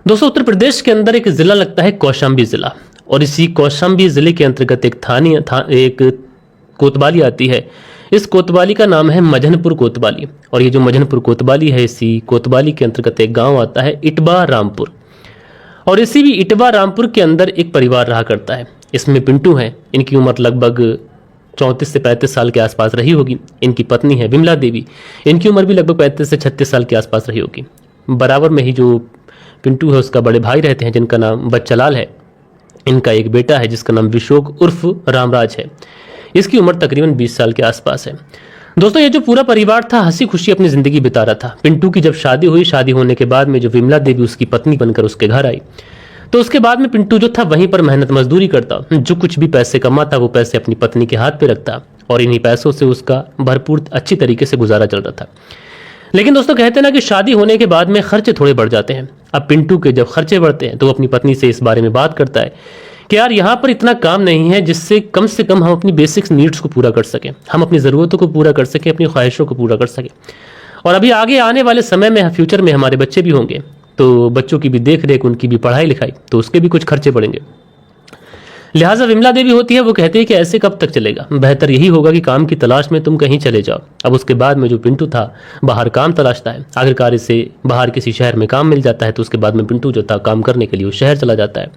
दोस्तों, उत्तर प्रदेश के अंदर एक ज़िला लगता है कौशाम्बी ज़िला। और इसी कौशाम्बी ज़िले के अंतर्गत एक कोतवाली आती है। इस कोतवाली का नाम है मझनपुर कोतवाली। और ये जो मझनपुर कोतवाली है, इसी कोतवाली के अंतर्गत एक गांव आता है इटवा रामपुर। और इसी भी इटवा रामपुर के अंदर एक परिवार रहा करता है। इसमें पिंटू हैं। इनकी उम्र लगभग 34 से 35 साल के आसपास रही होगी। इनकी पत्नी है विमला देवी। इनकी उम्र भी लगभग 35 से 36 साल के आसपास रही होगी। बराबर में ही जो पिंटू है उसका बड़े भाई रहते हैं, जिनका नाम बच्चालाल है। इनका एक बेटा है जिसका नाम विशोक उर्फ रामराज है। इसकी उम्र तकरीबन 20 साल के आसपास है। दोस्तों, ये जो पूरा परिवार था हंसी खुशी अपनी जिंदगी बिता रहा था। पिंटू की जब शादी हुई, शादी होने के बाद में जो विमला देवी उसकी पत्नी बनकर उसके घर आई, तो उसके बाद में पिंटू जो था वहीं पर मेहनत मजदूरी करता। जो कुछ भी पैसे कमाता वो पैसे अपनी पत्नी के हाथ पे रखता और इन्हीं पैसों से उसका भरपूर अच्छी तरीके से गुजारा चल रहा था। लेकिन दोस्तों, कहते हैं ना कि शादी होने के बाद में खर्चे थोड़े बढ़ जाते हैं। अब पिंटू के जब खर्चे बढ़ते हैं तो वो अपनी पत्नी से इस बारे में बात करता है कि यार, यहाँ पर इतना काम नहीं है जिससे कम से कम हम अपनी बेसिक्स नीड्स को पूरा कर सकें, हम अपनी ज़रूरतों को पूरा कर सकें, अपनी ख्वाहिशों को पूरा कर सकें। और अभी आगे आने वाले समय में, फ्यूचर में हमारे बच्चे भी होंगे, तो बच्चों की भी देख रेख, उनकी भी पढ़ाई लिखाई, तो उसके भी कुछ खर्चे बढ़ेंगे। लिहाजा विमला देवी होती है, वो कहती है कि ऐसे कब तक चलेगा, बेहतर यही होगा कि काम की तलाश में तुम कहीं चले जाओ। अब उसके बाद में जो पिंटू था बाहर काम तलाशता है। आखिरकार इसे बाहर किसी शहर में काम मिल जाता है, तो उसके बाद में पिंटू जो था काम करने के लिए उस शहर चला जाता है।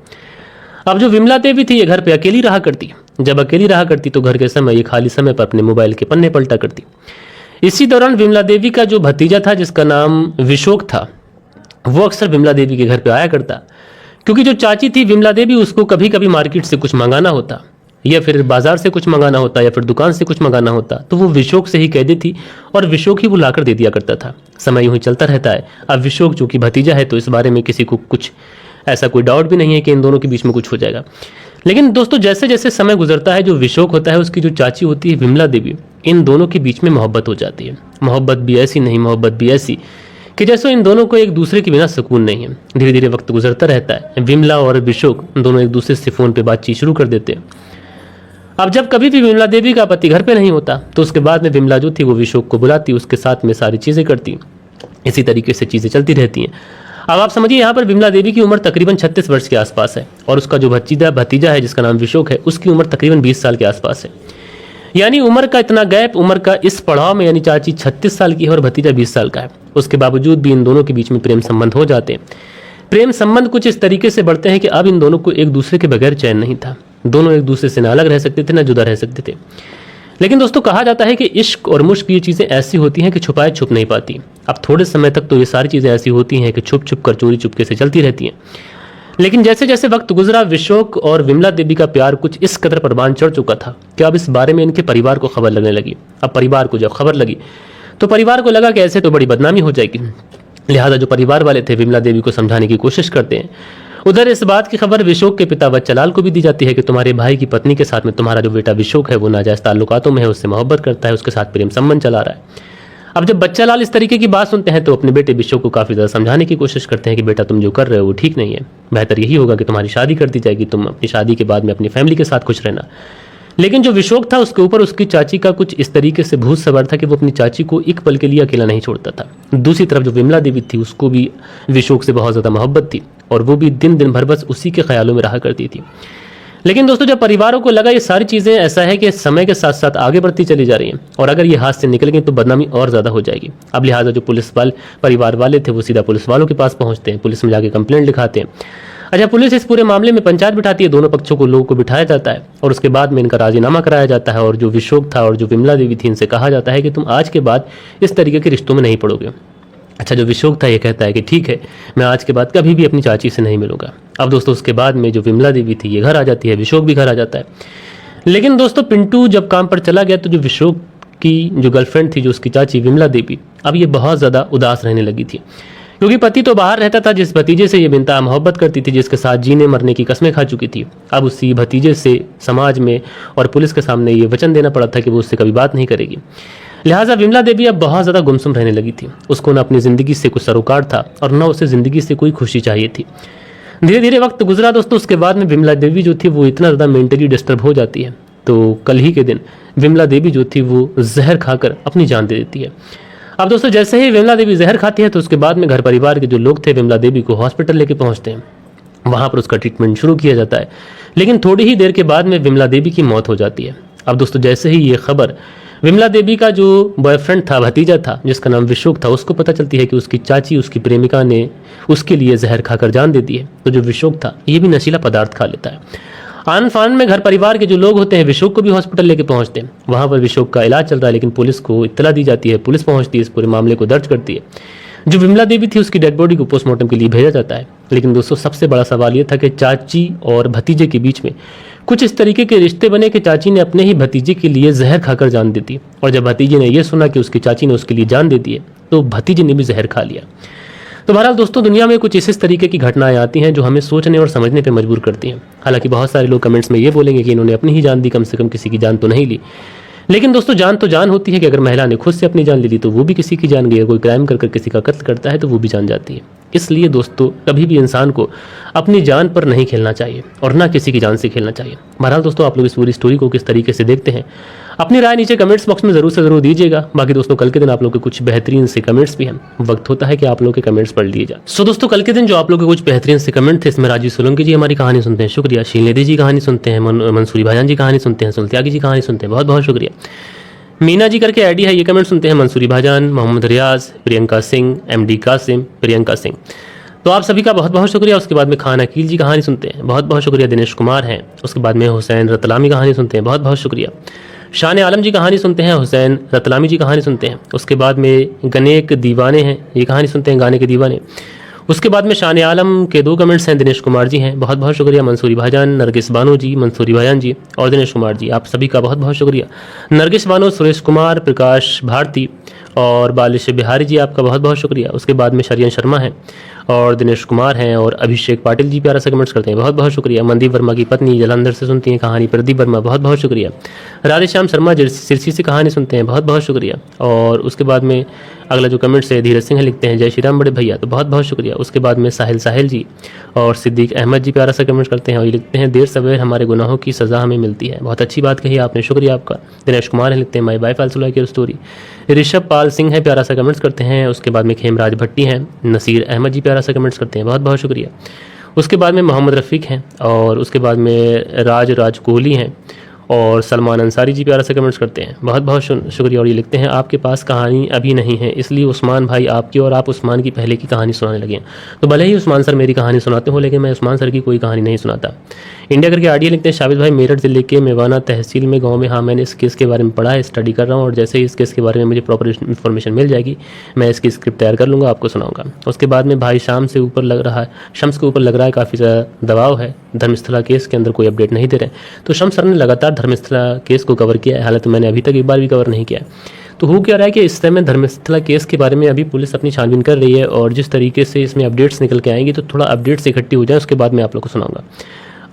अब जो विमला देवी थी ये घर पे अकेली रहा करती। जब अकेली रहा करती तो घर के समय, ये खाली समय पर अपने मोबाइल के पन्ने पलटा करती। इसी दौरान विमला देवी का जो भतीजा था जिसका नाम विशोक था, वो अक्सर विमला देवी के घर पे आया करता, क्योंकि जो चाची थी विमला देवी, उसको कभी कभी मार्केट से कुछ मंगाना होता, या फिर बाजार से कुछ मंगाना होता, या फिर दुकान से कुछ मंगाना होता, तो वो विशोक से ही कह देती और विशोक ही वो लाकर दे दिया करता था। समय यूं ही चलता रहता है। अब विशोक चूंकि भतीजा है तो इस बारे में किसी को कुछ ऐसा कोई डाउट भी नहीं है कि इन दोनों के बीच में कुछ हो जाएगा। लेकिन दोस्तों, जैसे जैसे समय गुजरता है, जो विशोक होता है उसकी जो चाची होती है विमला देवी, इन दोनों के बीच में मोहब्बत हो जाती है। मोहब्बत भी ऐसी नहीं, मोहब्बत भी ऐसी कि जैसे इन दोनों को एक दूसरे के बिना सुकून नहीं है। धीरे धीरे वक्त गुजरता रहता है। विमला और विशोक दोनों एक दूसरे से फ़ोन पे बातचीत शुरू कर देते हैं। अब जब कभी भी विमला देवी का पति घर पे नहीं होता तो उसके बाद में विमला जो थी वो विशोक को बुलाती, उसके साथ में सारी चीज़ें करती। इसी तरीके से चीज़ें चलती रहती हैं। अब आप समझिए, यहाँ पर विमला देवी की उम्र तकरीबन 36 वर्ष के आसपास है और उसका जो भतीजा है जिसका नाम विशोक है, उसकी उम्र तकरीबन 20 साल के आसपास है। यानी उम्र का इतना गैप, उम्र का इस पड़ाव में, यानी चाची 36 साल की है और भतीजा 20 साल का है। उसके बावजूद भी इन दोनों के बीच में प्रेम संबंध हो जाते हैं। प्रेम संबंध कुछ इस तरीके से बढ़ते हैं कि अब इन दोनों को एक दूसरे के बगैर चैन नहीं था। दोनों एक दूसरे से ना अलग रह सकते थे, ना जुदा रह सकते थे। लेकिन दोस्तों, कहा जाता है कि इश्क और मुश्क ये चीज़ें ऐसी होती हैं कि छुपाए छुप नहीं पाती। अब थोड़े समय तक तो ये सारी चीज़ें ऐसी होती हैं कि छुप छुप कर, चोरी चुपके से चलती रहती हैं। लेकिन जैसे जैसे वक्त गुजरा, विशोक और विमला देवी का प्यार कुछ इस कदर परवान चढ़ चुका था कि अब इस बारे में इनके परिवार को खबर लगने लगी। अब परिवार को जब खबर लगी तो परिवार को लगा कि ऐसे तो बड़ी बदनामी हो जाएगी। लिहाजा जो परिवार वाले थे विमला देवी को समझाने की कोशिश करते हैं। उधर इस बात की खबर विशोक के पिता बच्चालाल को भी दी जाती है कि तुम्हारे भाई की पत्नी के साथ में तुम्हारा जो बेटा विशोक है वो नाजायज ताल्लुकातों में है, उससे मोहब्बत करता है, उसके साथ प्रेम संबंध चला रहा है। अब जब बच्चालाल इस तरीके की बात सुनते हैं तो अपने बेटे विशोक को काफ़ी ज़्यादा समझाने की कोशिश करते हैं कि बेटा, तुम जो कर रहे हो वो ठीक नहीं है। बेहतर यही होगा कि तुम्हारी शादी कर दी जाएगी, तुम अपनी शादी के बाद में अपनी फैमिली के साथ खुश रहना। लेकिन जो विशोक था उसके ऊपर उसकी चाची का कुछ इस तरीके से भूत सवार था कि वो अपनी चाची को एक पल के लिए अकेला नहीं छोड़ता था। दूसरी तरफ जो विमला देवी थी उसको भी विशोक से बहुत ज़्यादा मोहब्बत थी और वो भी दिन दिन भर बस उसी के ख्यालों में रहा करती थी। लेकिन दोस्तों, जब परिवारों को लगा ये सारी चीज़ें ऐसा है कि समय के साथ साथ आगे बढ़ती चली जा रही हैं और अगर ये हाथ से निकल गई तो बदनामी और ज़्यादा हो जाएगी। अब लिहाजा जो परिवार वाले थे वो सीधा पुलिस वालों के पास पहुंचते हैं, पुलिस में जाके कंप्लेंट लिखाते हैं। अच्छा, पुलिस इस पूरे मामले में पंचायत बिठाती है, दोनों पक्षों को, लोगों को बिठाया जाता है और उसके बाद में इनका राजीनामा कराया जाता है। और जो विशोक था और जो विमला देवी थी, इनसे कहा जाता है कि तुम आज के बाद इस तरीके के रिश्तों में नहीं पड़ोगे। अच्छा, जो विशोक था ये कहता है कि ठीक है, मैं आज के बाद कभी भी अपनी चाची से नहीं मिलूंगा। अब दोस्तों, उसके बाद में जो विमला देवी थी ये घर आ जाती है, विशोक भी घर आ जाता है। लेकिन दोस्तों, पिंटू जब काम पर चला गया तो जो विशोक की जो गर्लफ्रेंड थी, जो उसकी चाची विमला देवी, अब ये बहुत ज़्यादा उदास रहने लगी थी, क्योंकि पति तो बाहर रहता था जिस भतीजे से ये बेनता मोहब्बत करती थी, जिसके साथ जीने मरने की कस्में खा चुकी थी। अब उसी भतीजे से समाज में और पुलिस के सामने ये वचन देना पड़ा था कि वो उससे कभी बात नहीं करेगी। लिहाजा विमला देवी अब बहुत ज़्यादा गुमसुम रहने लगी थी। उसको न अपनी ज़िंदगी से कुछ सरोकार था और न उसे ज़िंदगी से कोई खुशी चाहिए थी। धीरे धीरे वक्त गुजरा दोस्तों, उसके बाद में विमला देवी जो थी वो इतना ज़्यादा मेंटली डिस्टर्ब हो जाती है तो कल ही के दिन विमला देवी जो थी वो जहर खाकर अपनी जान दे देती है। अब दोस्तों जैसे ही विमला देवी जहर खाती है तो उसके बाद में घर परिवार के जो लोग थे विमला देवी को हॉस्पिटल लेके पहुंचते हैं। वहां पर उसका ट्रीटमेंट शुरू किया जाता है, लेकिन थोड़ी ही देर के बाद में विमला देवी की मौत हो जाती है। अब दोस्तों जैसे ही ये खबर विमला देवी का जो बॉयफ्रेंड था, भतीजा था जिसका नाम विशोक था, उसको पता चलती है कि उसकी चाची, उसकी प्रेमिका ने उसके लिए जहर खाकर जान दे दी है। तो जो विशोक था ये भी नशीला पदार्थ खा लेता है। आन फान में घर परिवार के जो लोग होते हैं विशोक को भी हॉस्पिटल लेके पहुंचते हैं। वहां पर विशोक का इलाज चल रहा है, लेकिन पुलिस को इत्तला दी जाती है, पुलिस पहुंचती है, इस पूरे मामले को दर्ज करती है। जो विमला देवी थी उसकी डेड बॉडी को पोस्टमार्टम के लिए भेजा जाता है। लेकिन दोस्तों सबसे बड़ा सवाल ये था कि चाची और भतीजे के बीच में कुछ इस तरीके के रिश्ते बने कि चाची ने अपने ही भतीजे के लिए जहर खाकर जान दे दी, और जब भतीजे ने यह सुना कि उसकी चाची ने उसके लिए जान दे दी है तो भतीजे ने भी जहर खा लिया। तो बहरहाल दोस्तों दुनिया में कुछ इस तरीके की घटनाएं आती हैं जो हमें सोचने और समझने पे मजबूर करती हैं। हालांकि बहुत सारे लोग कमेंट्स में ये बोलेंगे कि इन्होंने अपनी ही जान दी, कम से कम किसी की जान तो नहीं ली। लेकिन दोस्तों जान तो जान होती है कि अगर महिला ने खुद से अपनी जान ले ली तो वो भी किसी की जान गई। कोई क्राइम कर किसी का कत्ल करता है तो वो भी जान जाती है। इसलिए दोस्तों कभी भी इंसान को अपनी जान पर नहीं खेलना चाहिए और ना किसी की जान से खेलना चाहिए। बहरहाल दोस्तों आप लोग इस पूरी स्टोरी को किस तरीके से देखते हैं, अपनी राय नीचे कमेंट्स बॉक्स में जरूर से जरूर दीजिएगा। बाकी दोस्तों कल के दिन आप लोग के कुछ बेहतरीन से कमेंट्स भी हैं, वक्त होता है कि आप लोग के कमेंट्स पढ़ लिए जाए। सो दोस्तों कल के दिन जो आप लोग के कुछ बेहतरीन से कमेंट थे, इसमें राजीव सोलंकी जी हमारी कहानी सुनते हैं, शुक्रिया। शीलनिधि जी कहानी सुनते हैं, मंसूरी भाईजान जी कहानी सुनते हैं, सुल्त्यागी जी कहानी सुनते हैं, बहुत बहुत शुक्रिया। मीना जी करके आईडी है, ये कमेंट सुनते हैं, मंसूरी भाईजान, मोहम्मद रियाज, प्रियंका सिंह, एमडी कासिम, प्रियंका सिंह, तो आप सभी का बहुत बहुत शुक्रिया। उसके बाद में खान अकील जी कहानी सुनते हैं, बहुत बहुत शुक्रिया। दिनेश कुमार हैं, उसके बाद में हुसैन रतलामी कहानी सुनते हैं, बहुत बहुत शुक्रिया। शान आलम जी कहानी सुनते हैं, हुसैन रतलामी जी कहानी सुनते हैं। उसके बाद में गनेक दीवाने हैं, ये कहानी सुनते हैं, गाने के दीवाने। उसके बाद में शान आलम के 2 कमेंट्स हैं, दिनेश कुमार जी हैं, बहुत बहुत शुक्रिया। मंसूरी भाईजान, नरगिस बानो जी, मंसूरी भाईजान जी और दिनेश कुमार जी, आप सभी का बहुत बहुत शुक्रिया। नरगिस बानो, सुरेश कुमार, प्रकाश भारती और बालिश बिहारी जी, आपका बहुत बहुत शुक्रिया। उसके बाद में शरियन शर्मा हैं और दिनेश कुमार हैं और अभिषेक पाटिल जी प्यारा सा कमेंट्स करते हैं, बहुत बहुत शुक्रिया। मनदीप वर्मा की पत्नी जलंधर से सुनती हैं कहानी, प्रदीप वर्मा, बहुत बहुत शुक्रिया। राधेश्याम शर्मा सिरसी से कहानी सुनते हैं, बहुत बहुत शुक्रिया। और उसके बाद में अगला जो कमेंट्स है धीरज सिंह लिखते हैं, जय श्री राम बड़े भैया, तो बहुत बहुत शुक्रिया। उसके बाद में साहिल जी और सिद्दीक अहमद जी प्यारा सा कमेंट्स करते हैं और ये लिखते हैं, देर सवेर हमारे गुनाहों की सज़ा हमें मिलती है, बहुत अच्छी बात कही आपने, शुक्रिया आपका। दिनेश कुमार लिखते हैं, माई बाय फालसुला की स्टोरी। ऋषभ पाल सिंह है, प्यारा सा कमेंट्स करते हैं। उसके बाद में खेमराज भट्टी हैं, नसीर अहमद जी प्यारा सा कमेंट्स करते हैं, बहुत बहुत शुक्रिया। उसके बाद में मोहम्मद रफ़ीक हैं और उसके बाद में राज कोहली हैं और सलमान अंसारी जी प्यारा से कमेंट्स करते हैं, बहुत बहुत शुक्रिया। और ये लिखते हैं, आपके पास कहानी अभी नहीं है इसलिए उस्मान भाई आपकी और आप उस्मान की पहले की कहानी सुनाने लगे हैं। तो भले ही उस्मान सर मेरी कहानी सुनाते हो लेकिन मैं उस्मान सर की कोई कहानी नहीं सुनाता। इंडिया करके आडियो लिखते हैं, शाबिद भाई मेरठ जिले के मेवाना तहसील में गाँव में, हाँ मैंने इस केस के बारे में पढ़ा है, स्टडी कर रहा हूँ और जैसे ही इस केस के बारे में मुझे प्रॉपर इन्फॉर्मेशन मिल जाएगी मैं इसकी स्क्रिप्ट तैयार कर लूँगा, आपको सुनाऊंगा। उसके बाद में भाई शम्स के ऊपर लग रहा है काफ़ी ज़्यादा दबाव है, धर्मस्थला केस के अंदर कोई अपडेट नहीं दे रहे। तो शम्स सर ने लगातार धर्मस्थला केस को कवर किया है, हालांकि मैंने अभी तक एक बार भी कवर नहीं किया। तो हो क्या रहा है कि इस समय धर्मस्थला केस के बारे में अभी पुलिस अपनी छानबीन कर रही है और जिस तरीके से इसमें अपडेट्स निकल के आएंगी तो थोड़ा अपडेट्स इकट्ठी हो जाए उसके बाद मैं आप लोग को सुनाऊंगा।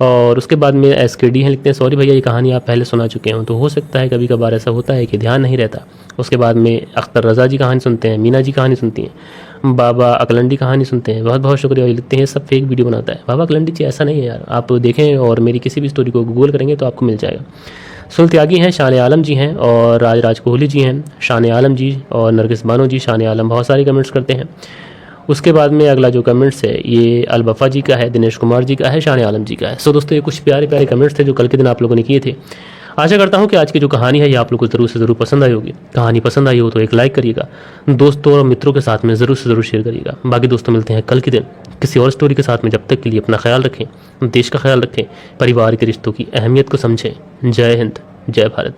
और उसके बाद में SKD हैं, लिखते हैं, सॉरी भैया ये कहानी आप पहले सुना चुके हो। तो हो सकता है कभी कभार ऐसा होता है कि ध्यान नहीं रहता। उसके बाद में अख्तर रज़ा जी कहानी सुनते हैं, मीना जी कहानी सुनती हैं, बाबा अकलंडी कहानी सुनते हैं, बहुत बहुत शुक्रिया। ये लिखते हैं सब फेक वीडियो बनाता है। बाबा अकलंडी जी ऐसा नहीं है यार, आप देखें और मेरी किसी भी स्टोरी को गूगल करेंगे तो आपको मिल जाएगा। सुल्त्यागी हैं, शान आलम जी हैं और राज कोहली जी हैं, शान आलम जी और नरगिस बानो जी, शान आलम बहुत सारे कमेंट्स करते हैं। उसके बाद में अगला जो कमेंट्स है ये अलबफ़ा जी का है, दिनेश कुमार जी का है, शान आलम जी का है। सो दोस्तों ये कुछ प्यारे प्यारे कमेंट्स थे जो कल के दिन आप लोगों ने किए थे। आशा करता हूँ कि आज की जो कहानी है ये आप लोगों को ज़रूर से ज़रूर पसंद आई होगी। कहानी पसंद आई हो तो एक लाइक करिएगा, दोस्तों और मित्रों के साथ में ज़रूर से ज़रूर शेयर करिएगा। बाकी दोस्तों मिलते हैं कल के दिन किसी और स्टोरी के साथ में। जब तक के लिए अपना ख्याल रखें, देश का ख्याल रखें, परिवार के रिश्तों की अहमियत को समझें। जय हिंद, जय भारत।